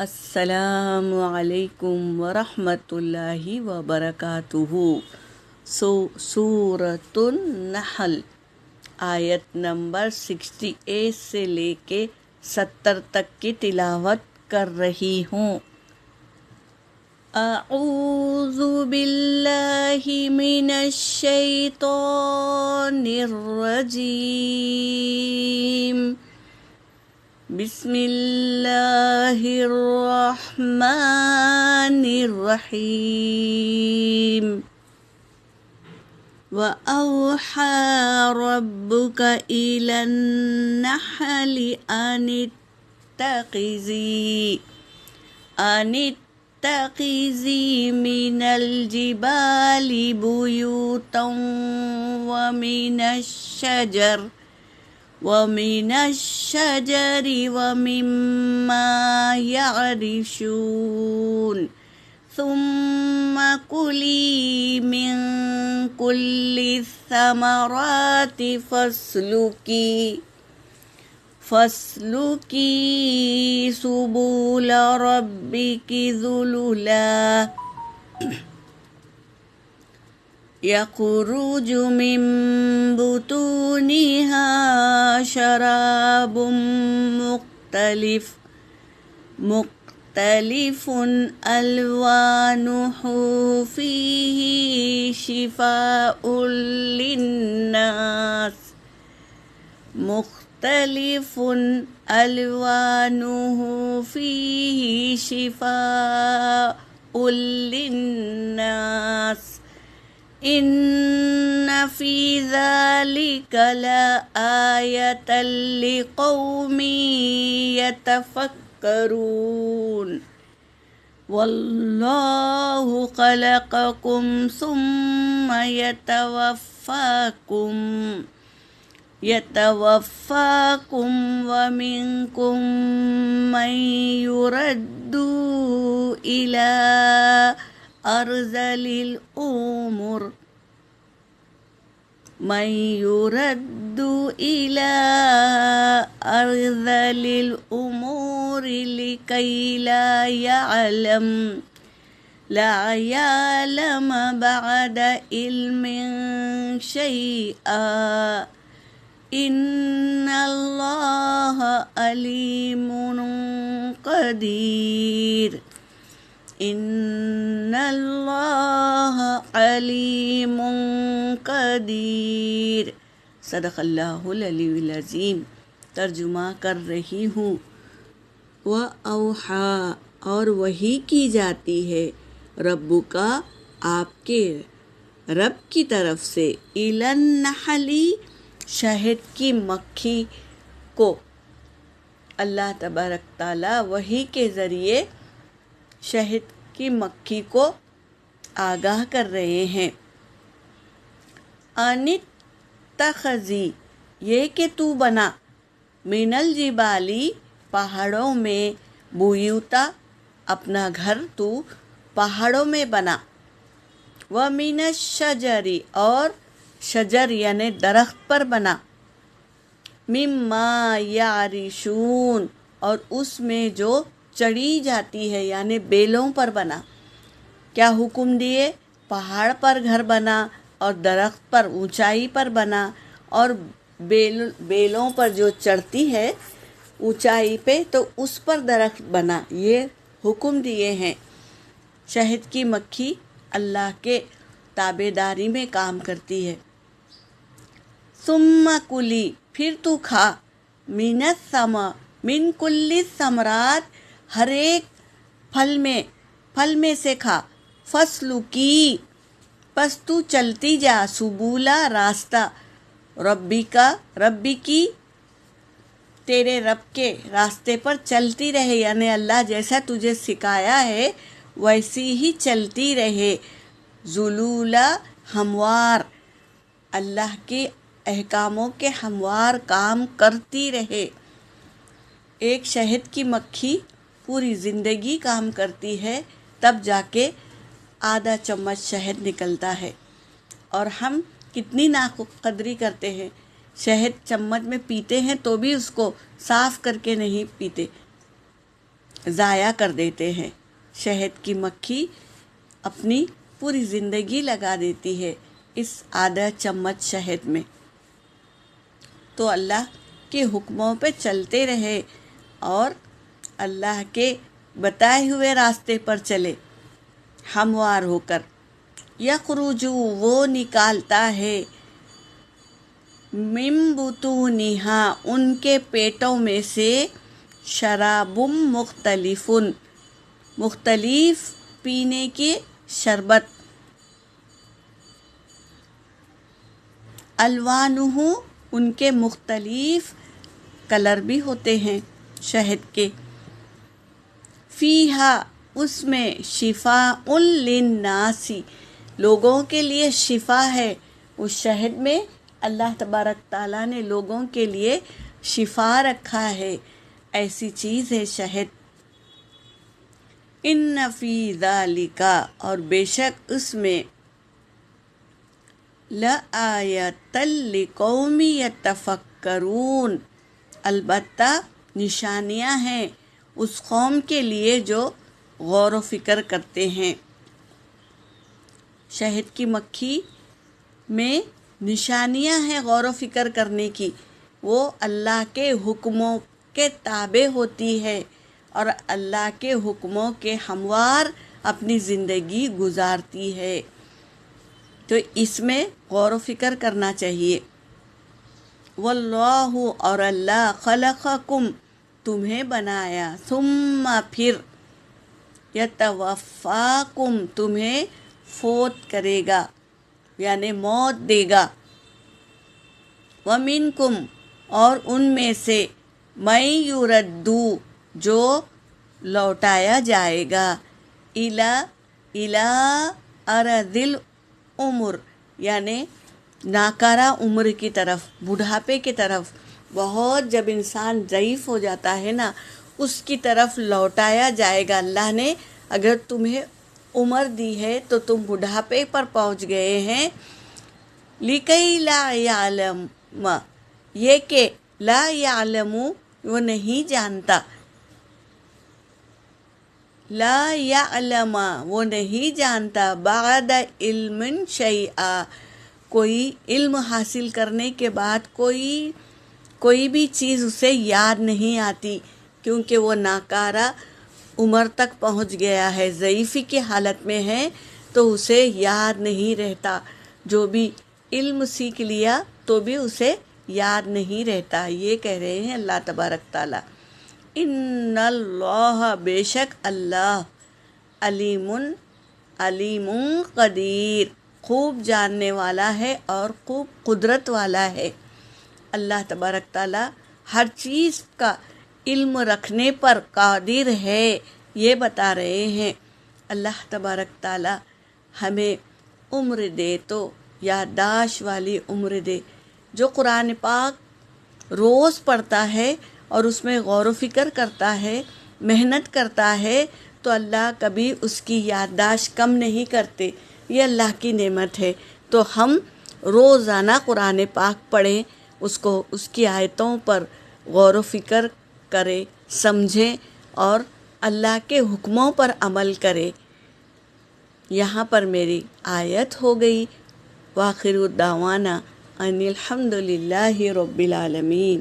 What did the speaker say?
السلام علیکم ورحمۃ اللہ وبرکاتہ۔ سورۃ النحل آیت نمبر 68 سے لے کے 70 تک کی تلاوت کر رہی ہوں۔ اعوذ باللہ من الشیطان الرجیم، بسم اللہ الرحمن الرحیم۔ وَأَوْحَى رَبُّكَ إِلَى النَّحْلِ أَنِ اتَّخِذِي مِنَ الْجِبَالِ بُيُوتًا وَمِنَ الشَّجَرِ وَمِمَّا يَعْرِشُونَ ثُمَّ كُلِي مِن كُلِّ الثَّمَرَاتِ فَاسْلُكِي سُبُلَ رَبِّكِ ذُلُلًا يَخْرُجُ مِن بُطُونِهَا شَرَابٌ مُخْتَلِفٌ أَلْوَانُهُ فِيهِ شِفَاءٌ لِّلنَّاسِ إِنَّ فِي ذَلِكَ لَآيَةً لِقَوْمٍ يَتَفَكَّرُونَ۔ وَاللَّهُ خَلَقَكُمْ ثُمَّ يَتَوَفَّاكُمْ وَمِنكُم مَّن يُرَدُّ إِلَى أَرْذَلِ الْأُمُورِ لِكَيْ لا يعلم بعد علم شيئا إن الله عليم قدير۔ ان اللہ علیم قدیر۔ صدق اللہ العلی العظیم۔ ترجمہ کر رہی ہوں۔ وَأَوْحَى اور وحی کی جاتی ہے، رب کا آپ کے رب کی طرف سے، إِلَى النَّحْلِ شہد کی مکھی کو۔ اللہ تبارک تعالیٰ وحی کے ذریعے شہد کی مکھی کو آگاہ کر رہے ہیں۔ أَنِ اتَّخِذِي یہ کہ تو بنا، من الجبالی پہاڑوں میں، بیوتا اپنا گھر تو پہاڑوں میں بنا، وَمِنَ الشَّجَرِ اور شجر یعنی درخت پر بنا، مِمَّا يَعْرِشُونَ اور اس میں جو چڑھی جاتی ہے یعنی بیلوں پر بنا۔ کیا حکم دیے؟ پہاڑ پر گھر بنا اور درخت پر اونچائی پر بنا، اور بیلوں پر جو چڑھتی ہے اونچائی پہ تو اس پر درخت بنا، یہ حکم دیے ہیں۔ شہد کی مکھی اللہ کے تابع داری میں کام کرتی ہے۔ ثم کلی پھر تو کھا، من کل الثمرات ہر ایک پھل میں سے کھا، فَاسْلُكِي پس تو چلتی جا، سبولا راستہ، ربی کی تیرے رب کے راستے پر چلتی رہے، یعنی اللہ جیسا تجھے سکھایا ہے ویسی ہی چلتی رہے، ذُلُولًا ہموار، اللہ کے احکاموں کے ہموار کام کرتی رہے۔ ایک شہد کی مکھی پوری زندگی کام کرتی ہے، تب جا کے آدھا چمچ شہد نکلتا ہے، اور ہم کتنی ناقدری کرتے ہیں، شہد چمچ میں پیتے ہیں تو بھی اس کو صاف کر کے نہیں پیتے۔ ضائع کر دیتے ہیں۔ شہد کی مکھی اپنی پوری زندگی لگا دیتی ہے اس آدھا چمچ شہد میں۔ تو اللہ کے حکموں پہ چلتے رہے اور اللہ کے بتائے ہوئے راستے پر چلے ہموار ہو کر۔ یخرجو وہ نکالتا ہے، من بطونہا ان کے پیٹوں میں سے، شراب مختلف مختلف پینے کی شربت، الوانہ ان کے مختلف کلر بھی ہوتے ہیں شہد کے، فیہا اس میں، شفاء للناس لوگوں کے لیے شفا ہے۔ اس شہد میں اللہ تبارک تعالیٰ نے لوگوں کے لیے شفا رکھا ہے، ایسی چیز ہے شہد۔ ان فی ذالک اور بے شک اس میں، لآیۃ لقوم یتفکرون البتہ نشانیاں ہیں اس قوم کے لیے جو غور و فکر کرتے ہیں۔ شہد کی مکھی میں نشانیاں ہیں غور و فکر کرنے کی، وہ اللہ کے حکموں کے تابع ہوتی ہے اور اللہ کے حکموں کے ہموار اپنی زندگی گزارتی ہے، تو اس میں غور و فکر کرنا چاہیے۔ واللہ اور اللہ، خلقکم تمہیں بنایا، ثم پھر، یتوفاکم تمہیں فوت کرے گا یعنی موت دے گا، ومنکم اور ان میں سے، من یردو جو لوٹایا جائے گا، الی ارذل عمر یعنی ناکارہ عمر کی طرف، بڑھاپے کی طرف۔ بہت جب انسان ضعیف ہو جاتا ہے نا، اس کی طرف لوٹایا جائے گا۔ اللہ نے اگر تمہیں عمر دی ہے تو تم بڑھاپے پر پہنچ گئے ہیں، لِكَيْ لَا يَعْلَمَ یہ کہ لا یعلم وہ نہیں جانتا، لا یعلم وہ نہیں جانتا، بعد علم شیئا کوئی علم حاصل کرنے کے بعد کوئی بھی چیز اسے یاد نہیں آتی، کیونکہ وہ ناکارہ عمر تک پہنچ گیا ہے، ضعیفی کی حالت میں ہے، تو اسے یاد نہیں رہتا۔ جو بھی علم سیکھ لیا تو بھی اسے یاد نہیں رہتا۔ یہ کہہ رہے ہیں اللہ تبارک تعالیٰ، ان اللہ بے شک اللہ، علیم قدیر خوب جاننے والا ہے اور خوب قدرت والا ہے۔ اللہ تبارک تعالیٰ ہر چیز کا علم رکھنے پر قادر ہے، یہ بتا رہے ہیں۔ اللہ تبارک تعالیٰ ہمیں عمر دے تو یادداشت والی عمر دے، جو قرآن پاک روز پڑھتا ہے اور اس میں غور و فکر کرتا ہے، محنت کرتا ہے، تو اللہ کبھی اس کی یادداشت کم نہیں کرتے۔ یہ اللہ کی نعمت ہے۔ تو ہم روزانہ قرآن پاک پڑھیں، اس کی آیتوں پر غور و فکر کریں، سمجھیں اور اللہ کے حکموں پر عمل کریں۔ یہاں پر میری آیت ہو گئی۔ وآخر دعوانا ان الحمد للہ رب العالمین۔